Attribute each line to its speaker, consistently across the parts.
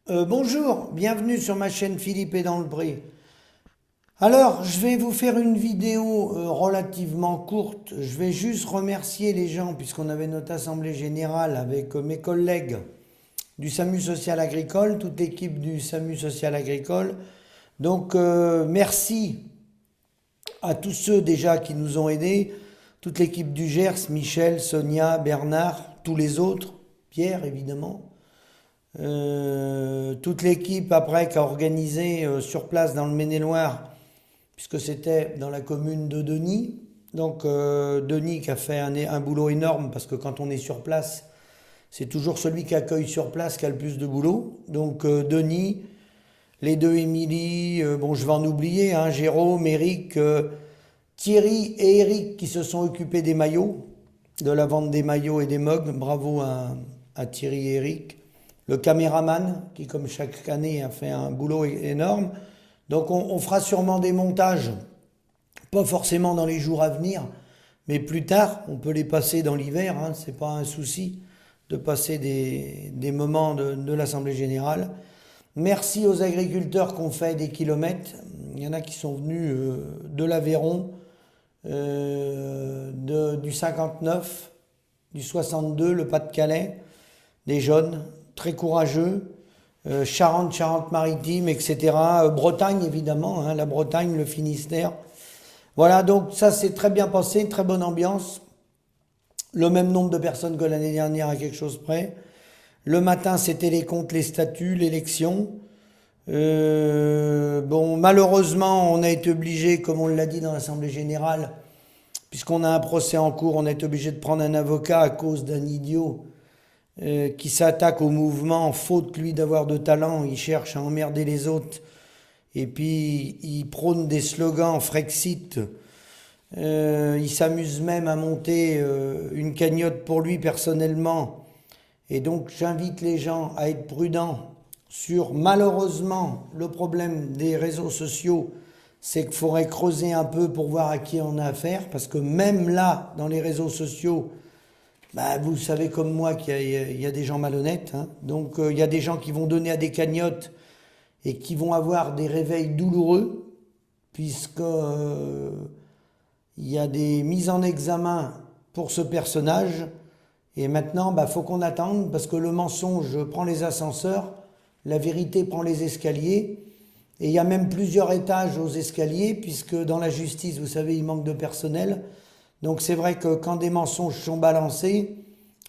Speaker 1: Bonjour, bienvenue sur ma chaîne Philippe est dans le Pré. Alors, je vais vous faire une vidéo relativement courte. Je vais juste remercier les gens, puisqu'on avait notre assemblée générale avec mes collègues du SAMU social agricole, toute l'équipe du SAMU social agricole. Donc, merci à tous ceux déjà qui nous ont aidés, toute l'équipe du Gers, Michel, Sonia, Bernard, tous les autres, Pierre évidemment. Toute l'équipe après qui a organisé sur place dans le Maine-et-Loire, puisque c'était dans la commune de Denis. Donc Denis qui a fait un boulot énorme, parce que quand on est sur place, c'est toujours celui qui accueille sur place qui a le plus de boulot. Donc Denis, les deux Émilie, bon je vais en oublier, hein, Jérôme, Eric, Thierry et Eric qui se sont occupés des maillots, de la vente des maillots et des mugs. Bravo à Thierry et Eric. Le caméraman qui, comme chaque année, a fait un boulot énorme. Donc on fera sûrement des montages, pas forcément dans les jours à venir, mais plus tard. On peut les passer dans l'hiver, hein, c'est pas un souci de passer des moments de l'Assemblée Générale. Merci aux agriculteurs qui ont fait des kilomètres. Il y en a qui sont venus de l'Aveyron, du 59, du 62, le Pas-de-Calais, des jeunes très courageux, Charente, Charente-Maritime, etc. Bretagne évidemment, hein, la Bretagne, le Finistère. Voilà, donc ça s'est très bien passé, une très bonne ambiance. Le même nombre de personnes que l'année dernière à quelque chose près. Le matin, c'était les comptes, les statuts, l'élection. Bon, malheureusement, on a été obligé, comme on l'a dit dans l'Assemblée Générale, puisqu'on a un procès en cours, on a été obligé de prendre un avocat à cause d'un idiot qui s'attaque au mouvement, faute lui d'avoir de talent. Il cherche à emmerder les autres. Et puis, il prône des slogans Frexit. Il s'amuse même à monter une cagnotte pour lui personnellement. Et donc, j'invite les gens à être prudents sur, malheureusement, le problème des réseaux sociaux. C'est qu'il faudrait creuser un peu pour voir à qui on a affaire. Parce que même là, dans les réseaux sociaux, bah, vous savez comme moi qu'il y a des gens malhonnêtes, hein. Donc il y a des gens qui vont donner à des cagnottes et qui vont avoir des réveils douloureux, puisque il y a des mises en examen pour ce personnage. Et maintenant, bah, faut qu'on attende, parce que le mensonge prend les ascenseurs, la vérité prend les escaliers. Et il y a même plusieurs étages aux escaliers, puisque dans la justice, vous savez, il manque de personnel. Donc c'est vrai que quand des mensonges sont balancés,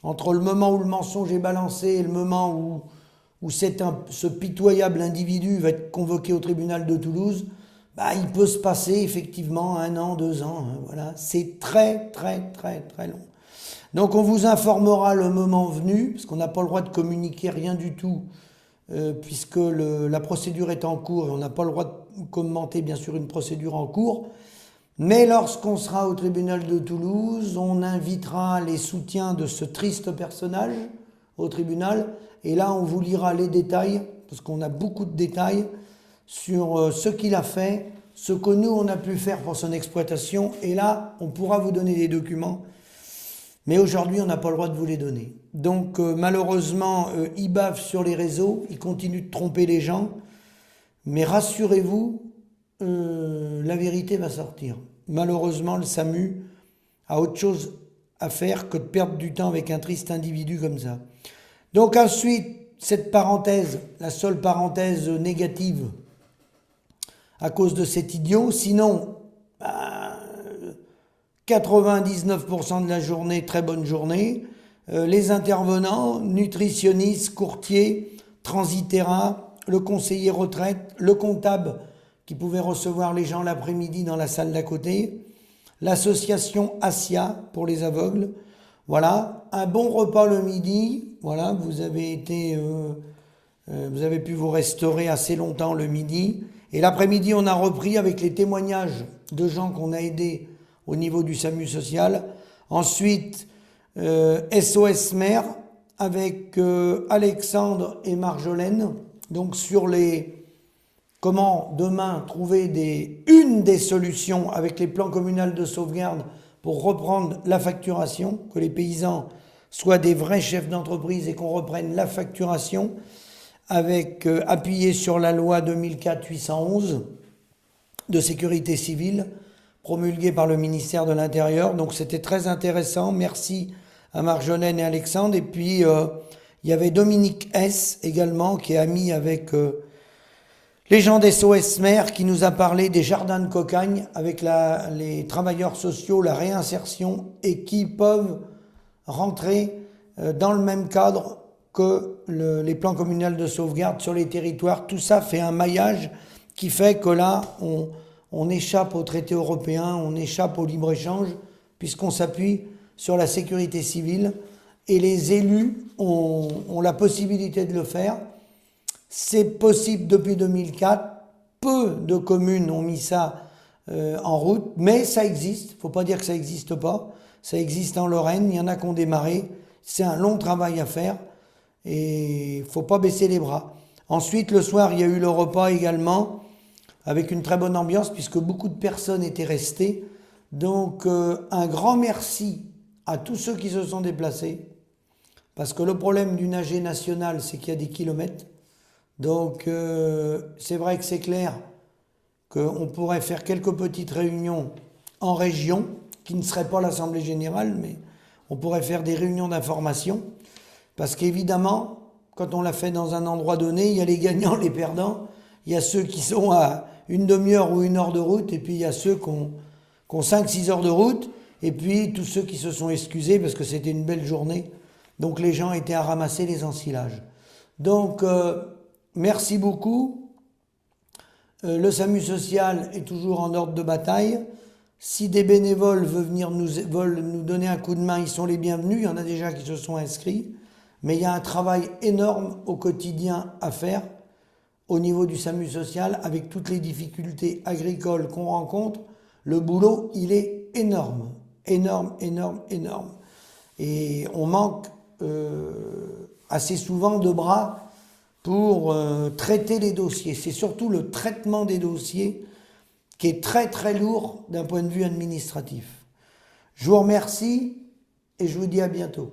Speaker 1: entre le moment où le mensonge est balancé et le moment où ce pitoyable individu va être convoqué au tribunal de Toulouse, bah, il peut se passer effectivement 1 an, 2 ans. Hein, voilà. C'est très très très très long. Donc on vous informera le moment venu, parce qu'on n'a pas le droit de communiquer rien du tout, puisque la procédure est en cours, et on n'a pas le droit de commenter bien sûr une procédure en cours. Mais lorsqu'on sera au tribunal de Toulouse, on invitera les soutiens de ce triste personnage au tribunal. Et là, on vous lira les détails, parce qu'on a beaucoup de détails sur ce qu'il a fait, ce que nous, on a pu faire pour son exploitation. Et là, on pourra vous donner des documents. Mais aujourd'hui, on n'a pas le droit de vous les donner. Donc, malheureusement, ils bavent sur les réseaux, ils continuent de tromper les gens. Mais rassurez-vous, la vérité va sortir. Malheureusement, le SAMU a autre chose à faire que de perdre du temps avec un triste individu comme ça. Donc ensuite, cette parenthèse, la seule parenthèse négative à cause de cet idiot. Sinon, 99% de la journée, très bonne journée. Les intervenants, nutritionnistes, courtiers, Transitera, le conseiller retraite, le comptable qui pouvait recevoir les gens l'après-midi dans la salle d'à côté, l'association ASIA pour les aveugles. Voilà, un bon repas le midi. Voilà, vous avez pu vous restaurer assez longtemps le midi. Et l'après-midi, on a repris avec les témoignages de gens qu'on a aidés au niveau du SAMU social. Ensuite, SOS Mère avec Alexandre et Marjolaine. Donc sur comment demain trouver une des solutions avec les plans communaux de sauvegarde pour reprendre la facturation, que les paysans soient des vrais chefs d'entreprise et qu'on reprenne la facturation. avec appuyé sur la loi 2004-811 de sécurité civile, promulguée par le ministère de l'Intérieur. Donc c'était très intéressant. Merci à Marjolaine et Alexandre. Et puis il y avait Dominique S également, qui est ami avec les gens d'SOS Mer, qui nous a parlé des jardins de Cocagne avec les travailleurs sociaux, la réinsertion, et qui peuvent rentrer dans le même cadre que les plans communaux de sauvegarde sur les territoires. Tout ça fait un maillage qui fait que là, on échappe au traité européen, on échappe au libre-échange, puisqu'on s'appuie sur la sécurité civile, et les élus ont la possibilité de le faire. C'est possible depuis 2004, peu de communes ont mis ça en route, mais ça existe, il ne faut pas dire que ça n'existe pas, ça existe en Lorraine, il y en a qui ont démarré, c'est un long travail à faire, et il ne faut pas baisser les bras. Ensuite, le soir, il y a eu le repas également, avec une très bonne ambiance, puisque beaucoup de personnes étaient restées. Donc, un grand merci à tous ceux qui se sont déplacés, parce que le problème d'une AG nationale, c'est qu'il y a des kilomètres. Donc, c'est vrai que c'est clair qu'on pourrait faire quelques petites réunions en région, qui ne seraient pas l'Assemblée Générale, mais on pourrait faire des réunions d'information, parce qu'évidemment, quand on l'a fait dans un endroit donné, il y a les gagnants, les perdants, il y a ceux qui sont à une demi-heure ou 1 heure de route, et puis il y a ceux qui ont 5-6 heures de route, et puis tous ceux qui se sont excusés parce que c'était une belle journée. Donc les gens étaient à ramasser les ensilages. Donc, merci beaucoup. Le SAMU social est toujours en ordre de bataille. Si des bénévoles veulent nous donner un coup de main, ils sont les bienvenus. Il y en a déjà qui se sont inscrits. Mais il y a un travail énorme au quotidien à faire au niveau du SAMU social, avec toutes les difficultés agricoles qu'on rencontre. Le boulot, il est énorme. Énorme, énorme, énorme. Et on manque assez souvent de bras pour traiter les dossiers. C'est surtout le traitement des dossiers qui est très très lourd d'un point de vue administratif. Je vous remercie et je vous dis à bientôt.